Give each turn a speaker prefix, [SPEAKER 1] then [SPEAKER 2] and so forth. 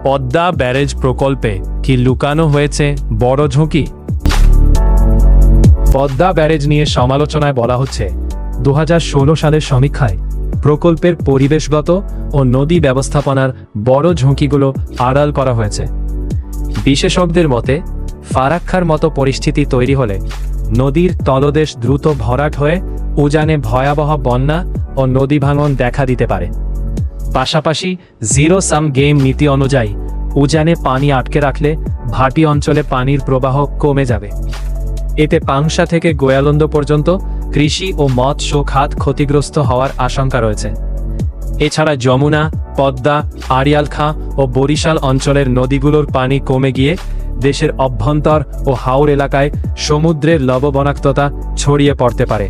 [SPEAKER 1] Padma barrage প্রকল্পে কি লুকানো হয়েছে বড় ঝুঁকি? পদ্মা ব্যারেজ নিয়ে সমালোচনায় বলা হচ্ছে 2016 সালের সমীক্ষায় প্রকল্পের পরিবেশগত ও নদী ব্যবস্থাপনার বড় ঝুঁকিগুলো আড়াল করা হয়েছে। বিশেষজ্ঞদের মতে ফারাক্কার মতো পরিস্থিতি তৈরি হলে নদীর তলদেশ দ্রুত ভরাট হয়ে উজানে ভয়াবহ বন্যা ও নদী ভাঙন দেখা দিতে পারে। পাশাপাশি জিরো সাম গেম নীতি অনুযায়ী উজানে পানি আটকে রাখলে ভাটি অঞ্চলে পানির প্রবাহ কমে যাবে। এতে পাংশা থেকে গোয়ালন্দ পর্যন্ত কৃষি ও মৎস্য খাত ক্ষতিগ্রস্ত হওয়ার আশঙ্কা রয়েছে। এছাড়া যমুনা, পদ্মা, আড়িয়াল খাঁ ও বরিশাল অঞ্চলের নদীগুলোর পানি কমে গিয়ে দেশের অভ্যন্তর ও হাওর এলাকায় সমুদ্রের লবণাক্ততা ছড়িয়ে পড়তে পারে।